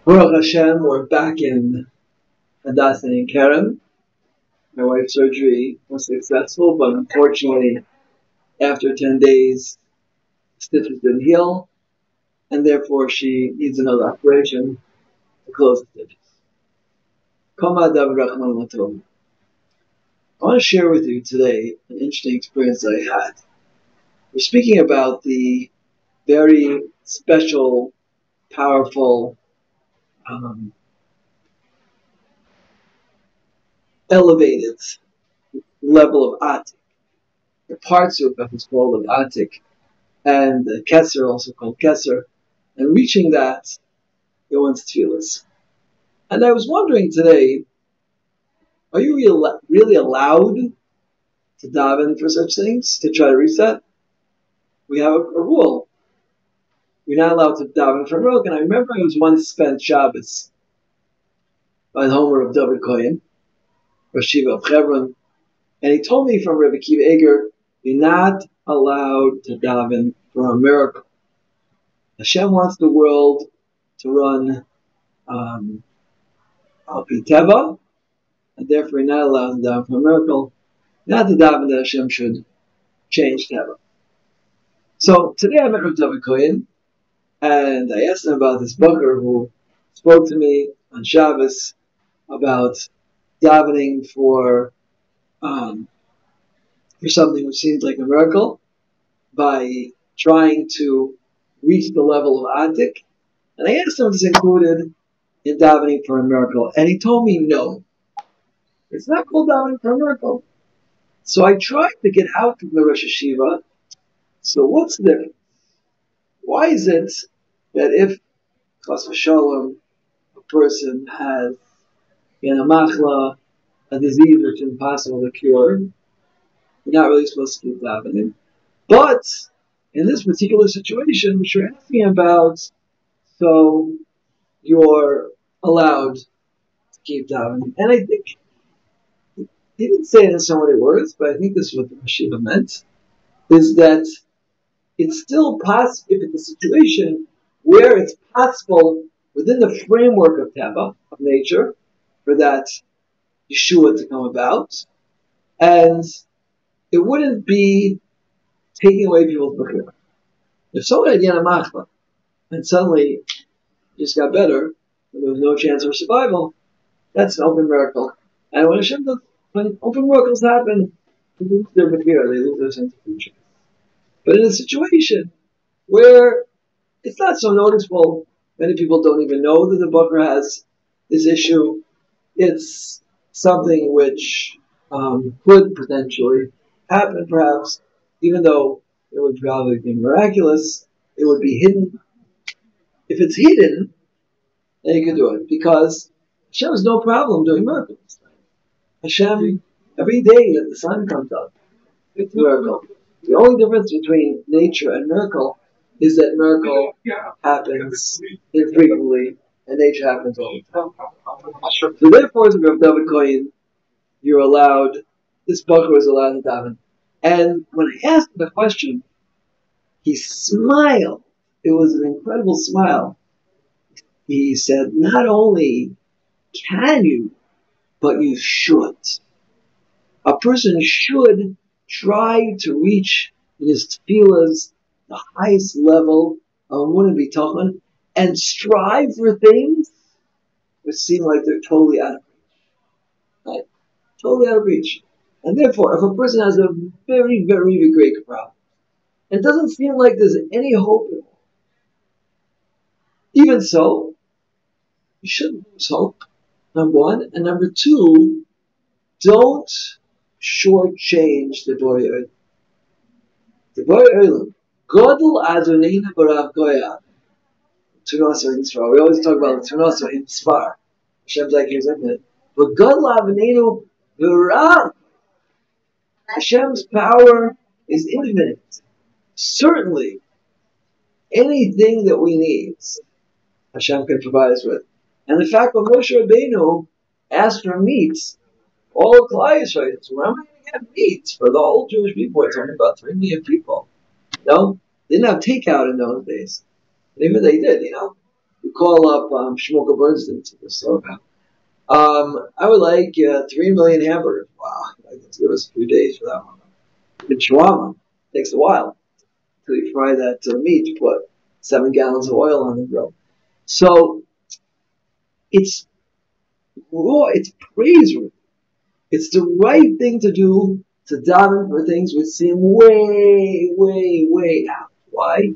Baruch Hashem, we're back in Hadassah and Kerem. My wife's surgery was successful, but unfortunately, after 10 days, stitches didn't heal, and therefore she needs another operation to close the stitches. I want to share with you today an interesting experience that I had. We're speaking about the very special, powerful, elevated level of Atik. The parts of it is called Atik, and the Kesser, also called Kesser. And reaching that, it wants tefillas. And I was wondering today, are you really allowed to daven for such things, to try to reach that? We have a rule. You're not allowed to daven for milk. And I remember I was once spent Shabbos by the homer of David Kohen, Rosh Yeshiva of Hebron, and he told me from Rebbe Kiva Eger, you're not allowed to daven for a miracle. Hashem wants the world to run al pi teva, and therefore you're not allowed to daven for a miracle. Not to daven that Hashem should change teva. So today I met with David Kohen, and I asked him about this bugger who spoke to me on Shabbos about davening for something which seems like a miracle by trying to reach the level of Atik. And I asked him if this included in davening for a miracle, and he told me no. It's not called davening for a miracle. So I tried to get out from the Rosh Yeshiva. So what's the difference? Why is it that if, chas v'shalom, a person has a machla, a disease which is impossible to cure, you're not really supposed to keep davening? But in this particular situation, which you're asking about, so you're allowed to keep davening. And I think he didn't say it in so many words, but I think this is what the Mashiach meant, is that it's still possible, if it's a situation where it's possible within the framework of Teva, of nature, for that Yeshua to come about, and it wouldn't be taking away people's bechira. If someone had Yana Machla, and suddenly just got better, and there was no chance of survival, that's an open miracle. And when open miracles happen, they lose their bechira, they lose their sense of future. But in a situation where it's not so noticeable, many people don't even know that the bukra has this issue, it's something which could potentially happen perhaps, even though it would probably be miraculous, it would be hidden. If it's hidden, then you can do it, because Hashem has no problem doing miracles. Hashem, every day that the sun comes up, it's a miracle. The only difference between nature and miracle is that miracle happens infrequently and nature happens all the time. So therefore, as Rav David Kohen, you're allowed, this bukra is allowed to daven. And when I asked him the question, he smiled. It was an incredible smile. He said, not only can you, but you should. A person should try to reach in his tefillahs the highest level of Amunah B'Tachon and strive for things which seem like they're totally out of reach. Right? Totally out of reach. And therefore, if a person has a very, very great problem, it doesn't seem like there's any hope at all. Even so, you shouldn't lose hope, number one. And number two, don't shortchange the Borei Olam. The Borei Olam, Godel Adoneinu Barav Goya. Tunasa in Sfar. We always talk about Tunasa in Sfar. Hashem's like, here's infinite. But Godel Adoneinu Barav. Hashem's power is infinite. Certainly, anything that we need, Hashem can provide us with. And in fact, when Moshe Rabbeinu asked for meat, all of Klal Yisrael, so where am I going to get meat for the whole Jewish people? It's only about 3 million people. No, they didn't have takeout in those days. And even if they did, you call up Shmuel Bernstein to this program. I would like 3 million hamburgers. Wow, I can give us a few days for that one. In shawarma, takes a while until you fry that meat. You put 7 gallons of oil on the grill. So it's raw. It's praiseworthy. It's the right thing to do to daven for things which seem way, way, way out. Why?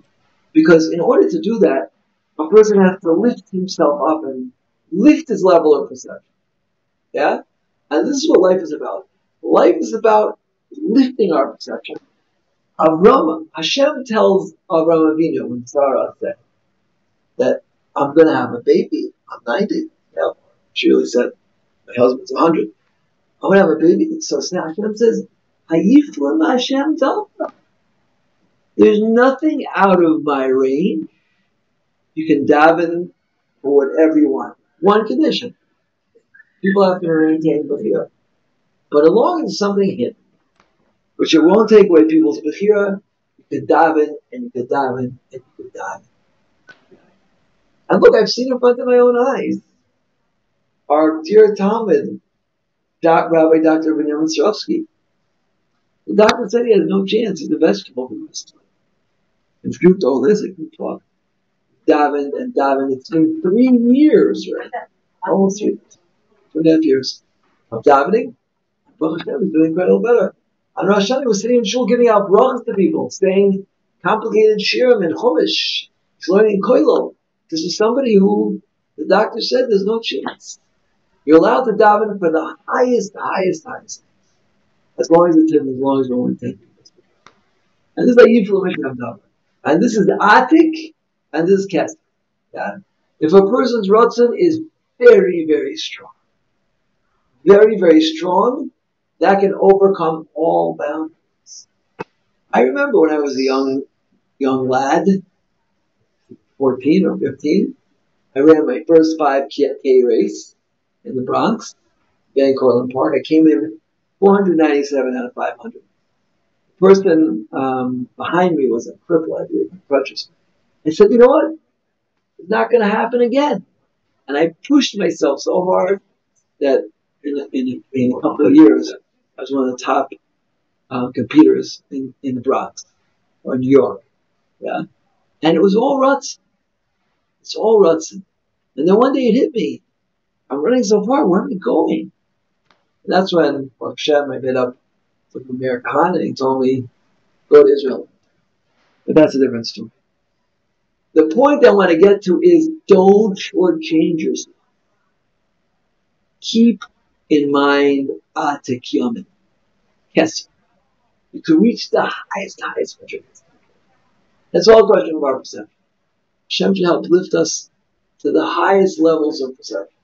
Because in order to do that, a person has to lift himself up and lift his level of perception. Yeah? And this is what life is about. Life is about lifting our perception. Hashem tells Avram Avinu when Sarah said that I'm going to have a baby. I'm 90. Yeah, she really said, my husband's 100. I'm going to have a baby. So Hashem says, Hayiflim Hashem Talpa. There's nothing out of my range. You can daven for whatever you want. One condition. People have to maintain Bahira. But as long as something hidden, which it won't take away people's Bahira, you could daven, and you could daven, and you could daven. And look, I've seen in front of my own eyes. Our dear Talmud, Rabbi Dr. Benjamin Swarovski, the doctor said he has no chance. He's a vegetable for the rest of life. And Scoot told this, I can talk. Daven and daven. It's been 3 years, right? Almost 2.5 years of davening. Baruch Hashem is doing quite a little better. And Rosh Hashanah was sitting in shul giving out brachas to people, saying complicated shirim and chumash. He's learning koilo. This is somebody who the doctor said there's no chance. You're allowed to daven for the highest. As long as it's hidden, as long as no one takes it. And this is like inflammation of daven. And this is the Atik, and this is Kesef. Yeah? If a person's ratzon is very, very strong, very, very strong, that can overcome all boundaries. I remember when I was a young lad, 14 or 15, I ran my first 5K race in the Bronx, Van Cortlandt Park. I came in 497 out of 500. The person behind me was a cripple, I believe, with crutches. I said, you know what? It's not going to happen again. And I pushed myself so hard that in a couple of years, I was one of the top competitors in the Bronx or New York. Yeah, and it was all ruts. It's all ruts. And then one day it hit me. I'm running so far. Where am I going? And that's when Hashem, I met up with Meir Khan, and he told me, go to Israel. But that's a different story. The point I want to get to is don't shortchange yourself. Keep in mind Atik Yamin. Yes, you can reach the highest measurements. That's all a question of our perception. Hashem should help lift us to the highest levels of perception.